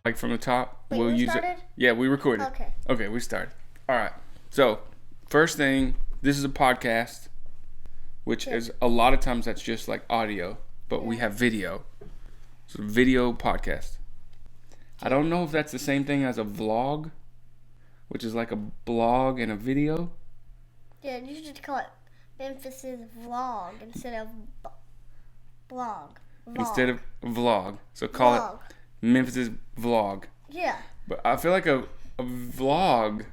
Like from the top. Wait, we'll we use started? it. Yeah, we recorded. Okay. Okay, we started. All right. So, first thing, this is a podcast, which is a lot of times that's just like audio, but we have video. So, video podcast. I don't know if that's the same thing as a vlog, which is like a blog and a video. Yeah, you should call it Memphis's vlog instead of blog. Vlog. Instead of vlog. So call it Memphis's vlog. Yeah. But I feel like a vlog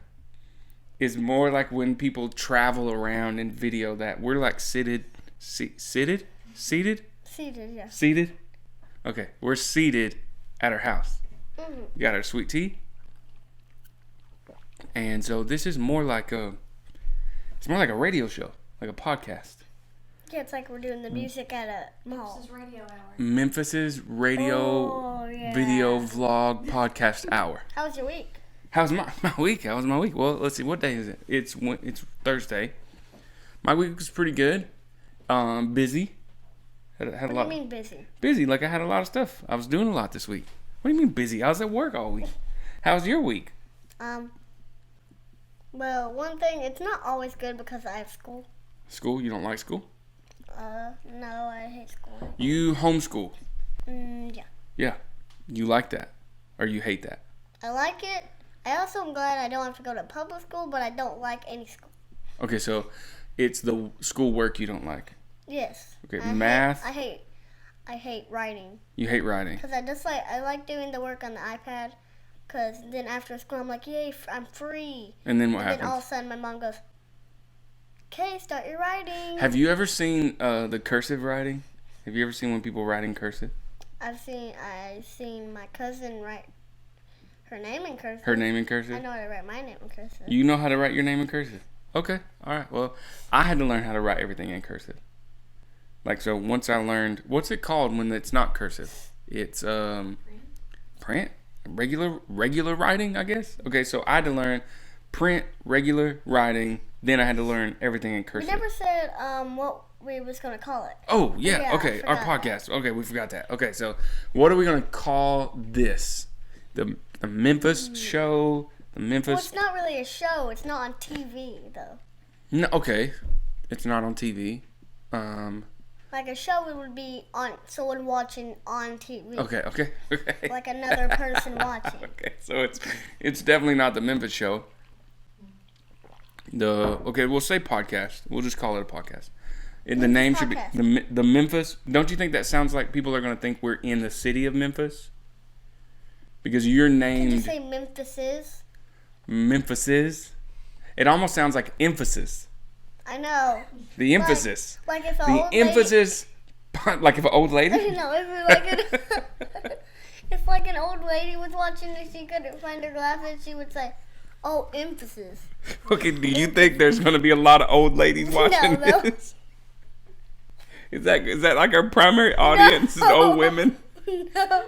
is more like when people travel around and video that. We're like seated? Seated, yeah. Seated? Okay, we're seated at our house. Mm-hmm. We got our sweet tea. And so this is more like a radio show, like a podcast. Yeah, it's like we're doing the music at a mall. Memphis's radio video vlog podcast hour. How was your week? How's my week? How was my week? Well, let's see. What day is it? It's Thursday. My week was pretty good. Busy. Had what do you mean busy? Busy, like I had a lot of stuff. I was doing a lot this week. What do you mean busy? I was at work all week. How's your week? Well, one thing, it's not always good because I have school. School? You don't like school? No, I hate school. You homeschool? Yeah. Yeah. You like that? Or you hate that? I like it. I also am glad I don't have to go to public school, but I don't like any school. Okay, so it's the school work you don't like? Yes. Okay, math? I hate writing. You hate writing? Because I like doing the work on the iPad. Because then after school, I'm like, yay, I'm free. And then what happens? Then all of a sudden, my mom goes, okay, start your writing. Have you ever seen the cursive writing? Have you ever seen when people write in cursive? I've seen my cousin write her name in cursive. Her name in cursive? I know how to write my name in cursive. You know how to write your name in cursive? Okay, all right. Well, I had to learn how to write everything in cursive. Like, so once I learned, what's it called when it's not cursive? It's print? Regular writing, I guess. Okay, so I had to learn print, regular writing. Then I had to learn everything in cursive. We never said what we was gonna call it. Oh yeah, okay. Our podcast. Okay, we forgot that. Okay, so what are we gonna call this? The Memphis show. The Memphis. Well, it's not really a show. It's not on TV though. No, okay. It's not on TV. Like a show, it would be on someone watching on TV. Okay. Like another person watching. Okay, so it's definitely not the Memphis show. We'll say podcast. We'll just call it a podcast. And the name should be the Memphis. Don't you think that sounds like people are going to think we're in the city of Memphis? Because you're named. Did you say Memphis's? Memphis's. It almost sounds like emphasis. I know. The emphasis. Like if the emphasis. Like if an old lady. No, if like an old lady was watching and she couldn't find her glasses, she would say, "Oh, emphasis." Okay, do you think there's going to be a lot of old ladies watching No. this? Is that like our primary audience is old women? No.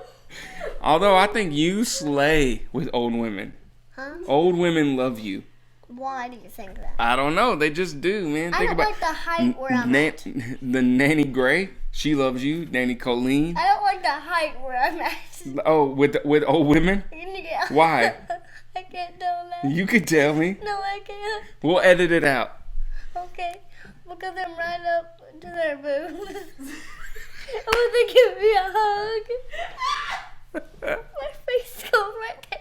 Although I think you slay with old women. Huh? Old women love you. Why do you think that? I don't know. They just do, man. I don't like the height where I'm at. The Nanny Gray, she loves you. Nanny Colleen. I don't like the height where I'm at. Oh, with old women? Yeah. Why? I can't tell that. You could tell me. No, I can't. We'll edit it out. Okay. Because I'm right up to their boobs. I want to give me a hug. My face goes right there.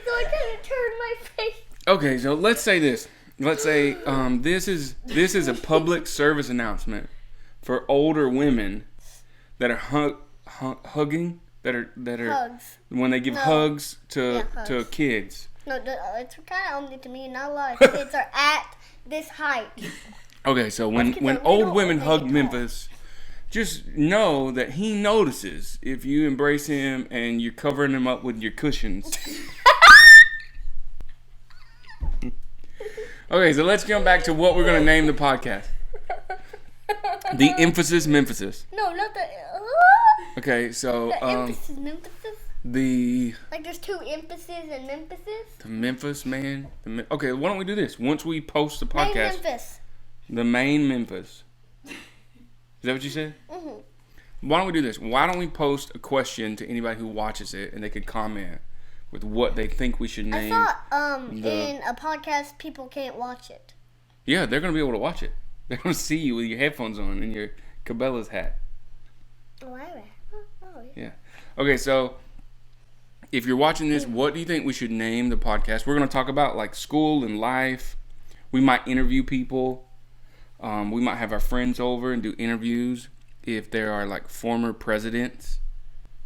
So I kind of turned my face. Okay, so let's say this. Let's say this is a public service announcement for older women that are hugging that are Hugs. when they give hugs to hugs. kids. No, it's kind of only to me. Not a lot of kids are at this height. Okay, so when old women hug Memphis, just know that he notices if you embrace him and you're covering him up with your cushions. Okay, so let's jump back to what we're going to name the podcast. The Emphasis Memphisis. No, not the... Okay, so... The emphasis Memphisis? The... Like there's two emphases and Memphises? The Memphis, man. Okay, why don't we do this? Once we post the podcast... Main Memphis. The main Memphis. Is that what you said? Mm-hmm. Why don't we do this? Why don't we post a question to anybody who watches it, and they could comment with what they think we should name. I thought in a podcast people can't watch it. Yeah, they're gonna be able to watch it. They're gonna see you with your headphones on and your Cabela's hat. Oh, yeah. Okay, so if you're watching this, what do you think we should name the podcast? We're gonna talk about like school and life. We might interview people. We might have our friends over and do interviews. If there are like former presidents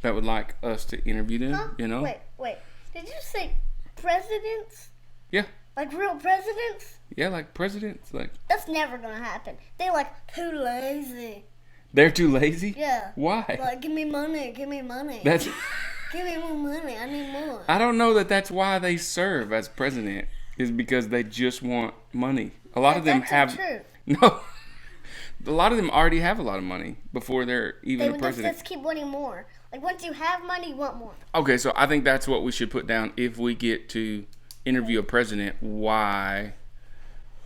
that would like us to interview them, huh? you know? Wait. Did you say presidents? Yeah. Like real presidents? Yeah, like presidents. Like that's never gonna happen. They're like too lazy. They're too lazy? Yeah. Why? Like give me money. That's give me more money. I need more. I don't know that that's why they serve as president. Is because they just want money. A lot of them have true. No. A lot of them already have a lot of money before they're even a president. Just keep wanting more. Like once you have money, you want more. Okay, so I think that's what we should put down if we get to interview a president. Why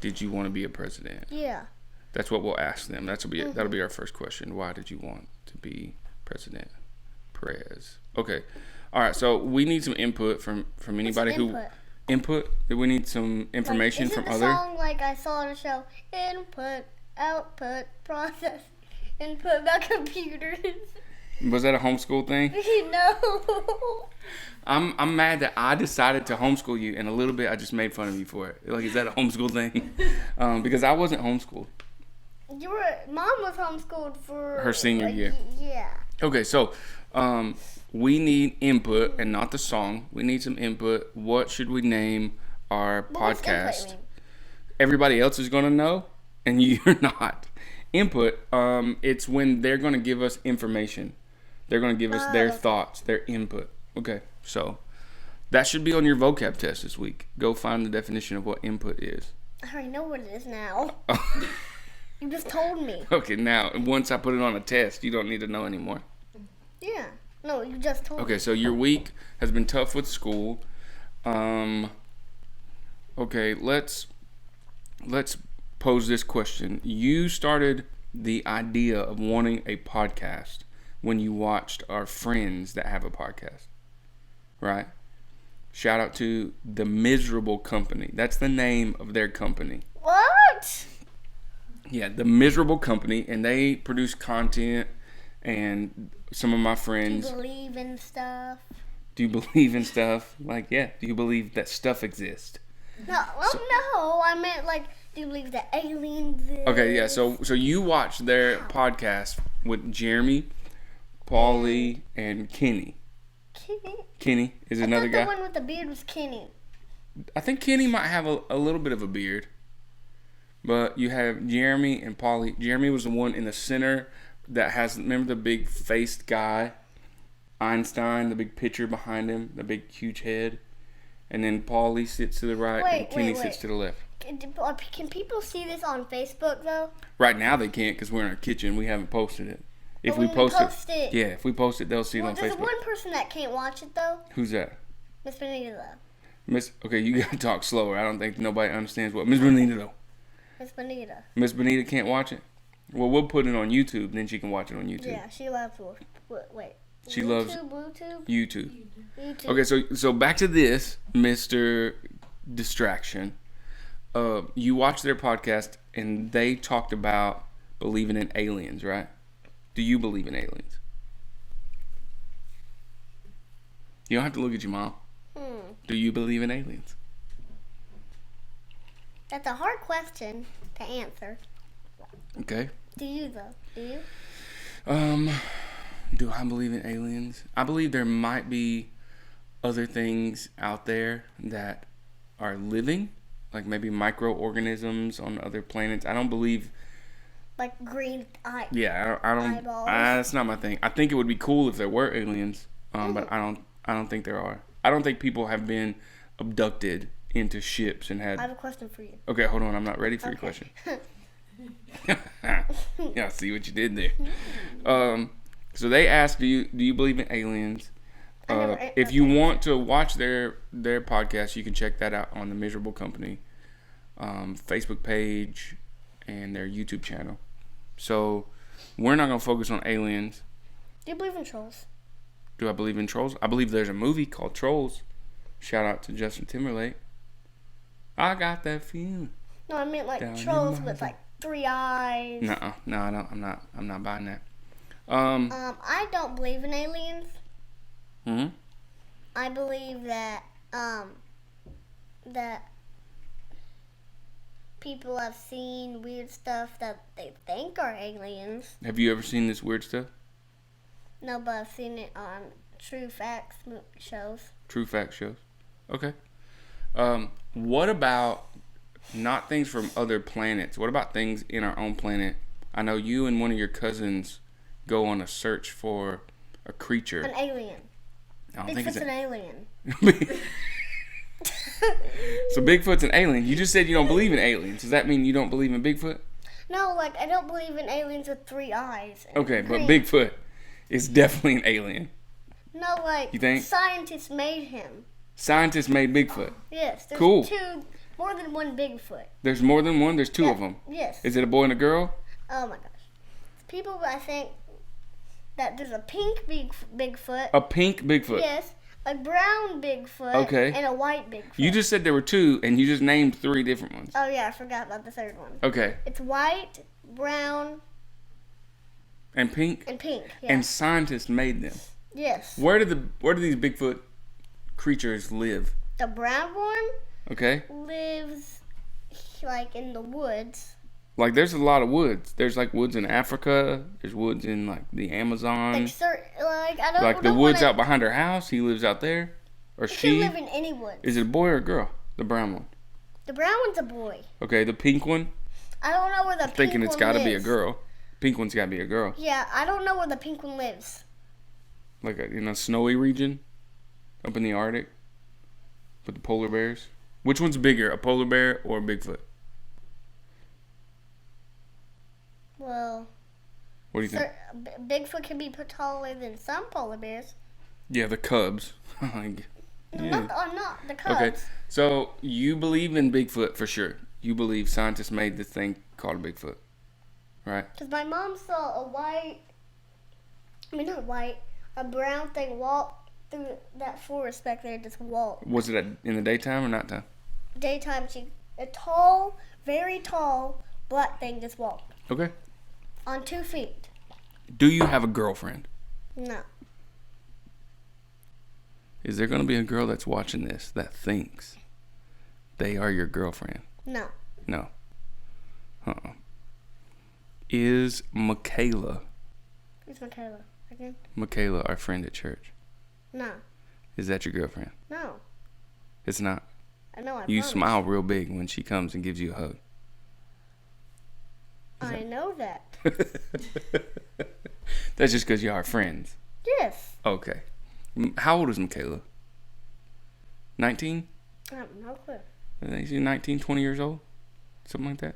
did you want to be a president? Yeah. That's what we'll ask them. That'll be our first question. Why did you want to be president? Prez. Okay. All right. So we need some input from anybody who input. We need some information like, from the other. Song like I saw on a show. Input, output, process, input about computers. Was that a homeschool thing? No. I'm mad that I decided to homeschool you, and a little bit I just made fun of you for it. Like, is that a homeschool thing? Because I wasn't homeschooled. Mom was homeschooled for her senior year. Yeah. Okay, so we need input, and not the song. We need some input. What should we name our podcast? Everybody else is gonna know, and you're not. Input. It's when they're gonna give us information. They're gonna give us their thoughts, their input. Okay, so that should be on your vocab test this week. Go find the definition of what input is. I already know what it is now. You just told me. Okay, now once I put it on a test, you don't need to know anymore. Yeah. No, you just told me. Okay, so your week has been tough with school. Okay, let's pose this question. You started the idea of wanting a podcast when you watched our friends that have a podcast, right? Shout out to The Miserable Company. That's the name of their company. What? Yeah, The Miserable Company, and they produce content, and some of my friends... Do you believe in stuff? Do you believe in stuff? Like, yeah, do you believe that stuff exists? No, no, I meant like, do you believe that aliens exist? Okay, yeah, so you watched their podcast with Jeremy, Paulie, and Kenny. Kenny is another guy. The one with the beard was Kenny. I think Kenny might have a little bit of a beard. But you have Jeremy and Paulie. Jeremy was the one in the center that has, remember the big faced guy? Einstein, the big picture behind him, the big huge head. And then Paulie sits to the right and Kenny sits to the left. Can people see this on Facebook though? Right now they can't because we're in our kitchen. We haven't posted it. If we post it, yeah, if we post it, they'll see it on Facebook. There's one person that can't watch it though. Who's that? Miss Benita. Okay, you gotta talk slower. I don't think nobody understands what Miss Benita though. Miss Benita. Miss Benita can't watch it? Well, we'll put it on YouTube, then she can watch it on YouTube. Yeah, she loves wait. She loves YouTube. Okay, so back to this, Mr. Distraction. You watched their podcast, and they talked about believing in aliens, right? Do you believe in aliens? You don't have to look at your mom. Do you believe in aliens? That's a hard question to answer. Okay. Do you though? Do you? Do I believe in aliens? I believe there might be other things out there that are living, like maybe microorganisms on other planets. I don't believe like green eye. Yeah, I don't. That's not my thing. I think it would be cool if there were aliens, but I don't think there are. I don't think people have been abducted into ships and had. I have a question for you. Okay, hold on. I'm not ready for your question. Yeah, I see what you did there. So they asked, do you believe in aliens? If you want to watch their podcast, you can check that out on the Miserable Company Facebook page and their YouTube channel. So we're not going to focus on aliens. Do you believe in trolls? Do I believe in trolls? I believe there's a movie called Trolls. Shout out to Justin Timberlake. I got that feeling. No, I meant like Down trolls in with my- like 3 eyes. No, I don't. I'm not buying that. I don't believe in aliens. Hmm. I believe that that people have seen weird stuff that they think are aliens. Have you ever seen this weird stuff? No, but I've seen it on True Facts shows. True fact shows. Okay. What about not things from other planets? What about things in our own planet? I know you and one of your cousins go on a search for a creature. An alien. I don't think Bigfoot's it's an alien. So Bigfoot's an alien. You just said you don't believe in aliens. Does that mean you don't believe in Bigfoot? No, like I don't believe in aliens with 3 eyes. and Okay, but green. Bigfoot is definitely an alien. No, like You think? scientists made him. Scientists made Bigfoot. Yes, there's Cool. more than one Bigfoot. There's more than one. There's 2 Yeah, of them. Yes. Is it a boy and a girl? Oh my gosh. People, I think that there's a pink Bigfoot. A pink Bigfoot. Yes, a brown Bigfoot. Okay. And a white Bigfoot. You just said there were 2, and you just named 3 different ones. Oh yeah, I forgot about the third one. Okay. It's white, brown, And pink. and pink. Yeah. And scientists made them. yes. Where do these Bigfoot creatures live? The brown one Okay. lives like in the woods. Like there's a lot of woods. There's like woods in Africa. There's woods in like the Amazon. Like I don't. Like the don't woods wanna, out behind her house. He lives out there. Or He she. can live in any woods. Is it a boy or a girl? The brown one. The brown one's a boy. Okay, the pink one. I don't know where the I'm pink thinking it's one got to be a lives. girl. Pink one's got to be a girl. Yeah, I don't know where the pink one lives. Like in a snowy region, up in the Arctic, with the polar bears. Which one's bigger, a polar bear or a Bigfoot? Well, What do you think? Bigfoot can be taller than some polar bears. Yeah, the cubs. No, Yeah. not the cubs. Okay, so you believe in Bigfoot for sure. You believe scientists made this thing called a Bigfoot, right? Because my mom saw a brown thing walk through that forest back there, just walk. Was it in the daytime or nighttime? Daytime, a tall, very tall black thing just walked Okay. on 2 feet. Do you have a girlfriend? No. Is there going to be a girl that's watching this that thinks they are your girlfriend? No. No. Uh-uh. Is Michaela, Who's Michaela? Again? Michaela, our friend at church, No. is that your girlfriend? No. It's not. I know. You promise. smile real big when she comes and gives you a hug. I know that. That's just because you are friends. Yes. Okay. How old is Michaela? 19? I have no clue. I think she's 19, 20 years old? Something like that.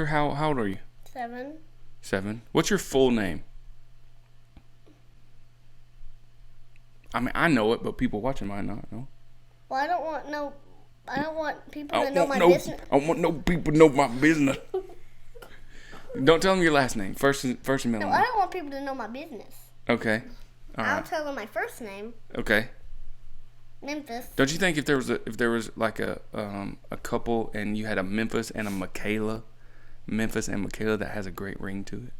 How old are you? 7. 7. What's your full name? I mean, I know it, but people watching might not know. Well, I don't want people to know my no, business. I want no people to know my business. Don't tell them your last name. First and middle No, name. I don't want people to know my business. Okay. All I'll right. tell them my first name, Okay. Memphis. Don't you think if there was like a couple and you had a Memphis and a Michaela, Memphis and Michaela, that has a great ring to it?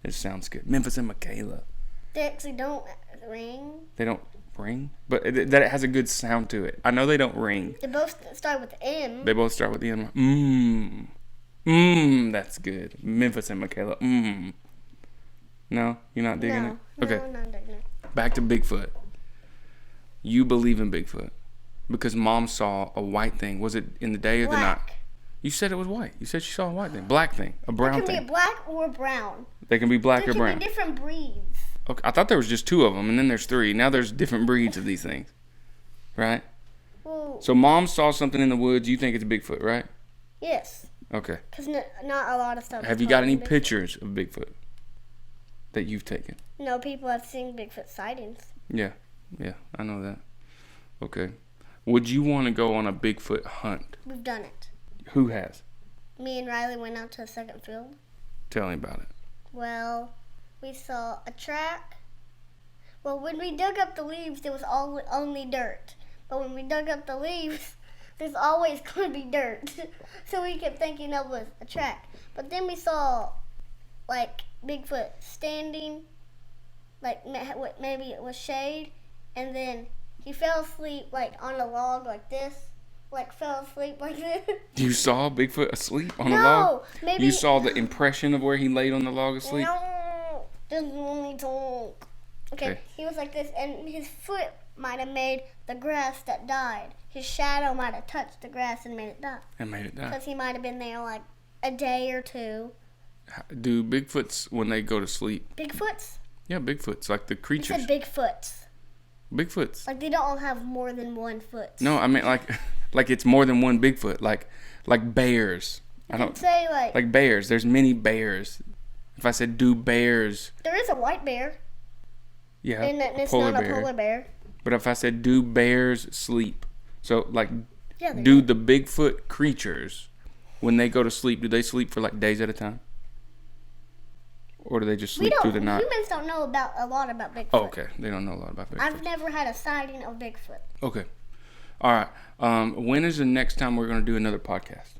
It sounds good. Memphis and Michaela. They actually don't ring. They don't ring, but that it has a good sound to it. I know they don't ring. They both start with M. They both start with the M. That's good. Memphis and Michaela. No, you're not digging it? Okay. No, not digging it. Back to Bigfoot. You believe in Bigfoot because Mom saw a white thing. Was it in the day or the night? Black. You said it was white. You said she saw a white thing. Black thing. A brown It can thing. be black or brown. They can be black There or can brown. be different breeds. Okay, I thought there was just 2 of them, and then there's 3. Now there's different breeds of these things. Right? Well, So Mom saw something in the woods. You think it's a Bigfoot, right? yes. Okay. Because not a lot of stuff. Have is you got called any Bigfoot. pictures of Bigfoot that you've taken? No, people have seen Bigfoot sightings. Yeah, I know that. Okay. Would you want to go on a Bigfoot hunt? We've done it. Who has? Me and Riley went out to a second field. Tell me about it. Well, we saw a track Well, when we dug up the leaves, there was only dirt. But when we dug up the leaves, there's always going to be dirt. So we kept thinking it was a track. But then we saw, like, Bigfoot standing, like, maybe it was shade, and then he fell asleep, like, on a log like this. Like, fell asleep like this. You saw Bigfoot asleep on the log? No, maybe. You saw the impression of where he laid on the log asleep? No, just only talk. Okay, he was like this, and his foot might have made the grass that died. His shadow might have touched the grass and made it die. And made it die. Because he might have been there like a day or two. Do Bigfoots, when they go to sleep? Bigfoots? Yeah, Bigfoots, like the creatures. You said Bigfoots. Bigfoots. Like they don't all have more than one foot. No, I mean like it's more than one Bigfoot. Like bears. I don't say like bears. There's many bears. If I said do bears. There is a white bear. Yeah, and it's not a polar bear. But if I said do bears sleep, so like yeah, do the Bigfoot creatures, when they go to sleep, do they sleep for like days at a time? Or do they just sleep through the night? Humans don't know a lot about Bigfoot. Oh, okay. They don't know a lot about Bigfoot. I've never had a sighting of Bigfoot. Okay. All right. When is the next time we're going to do another podcast?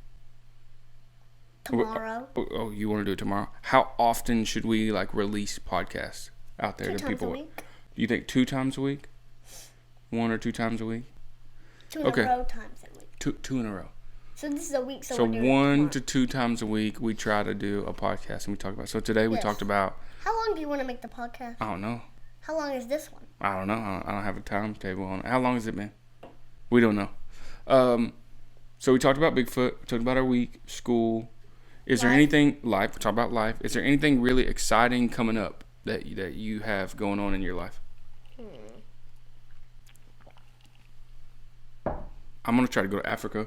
Tomorrow. Oh, you want to do it tomorrow? How often should we like release podcasts out there to people? 2 times a week. Do you think 2 times a week? 1 or 2 times a week? 2 in a row times a week. Two in a row. So this is a week. So 1 to 2 times a week, we try to do a podcast and we talk about. So today we talked about. How long do you want to make the podcast? I don't know. How long is this one? I don't know. I don't have a timetable on it. How long has it been? We don't know. So we talked about Bigfoot. We talked about our week, school. Is there anything life? We talked about life. Is there anything really exciting coming up that you have going on in your life? I'm gonna try to go to Africa.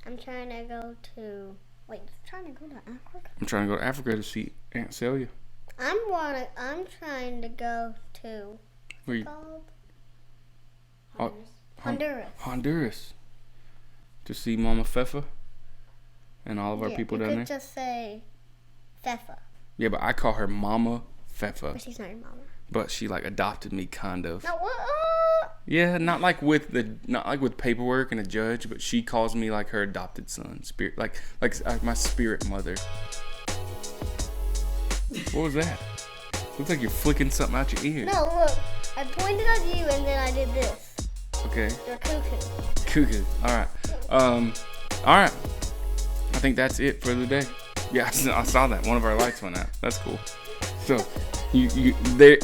I'm trying to go to. Wait, trying to go to Africa? I'm trying to go to Africa to see Aunt Celia. I'm trying to go to. Where you? Honduras. Honduras. To see Mama Fefa and all of our people down there. You could just say Fefa. Yeah, but I call her Mama Fefa. But she's not your mama. But she like adopted me, kind of. No, what? Yeah, not like with paperwork and a judge, but she calls me like her adopted son, spirit, like my spirit mother. What was that? Looks like you're flicking something out your ear. No, look, I pointed at you and then I did this. Okay. You're cuckoo. Cuckoo. All right. All right. I think that's it for the day. Yeah, I saw that. One of our lights went out. That's cool. So,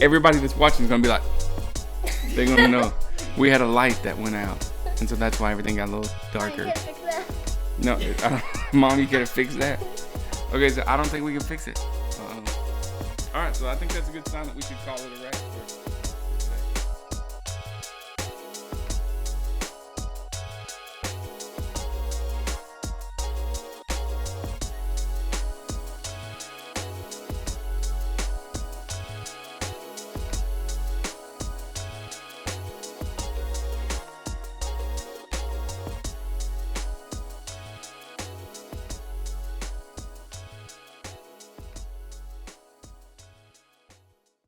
everybody that's watching is gonna be like, they're gonna know we had a light that went out, and so that's why everything got a little darker. You can't fix that. No, Mom, you gotta fix that. Okay, so I don't think we can fix it. All right, so I think that's a good sign that we should call it a wrap.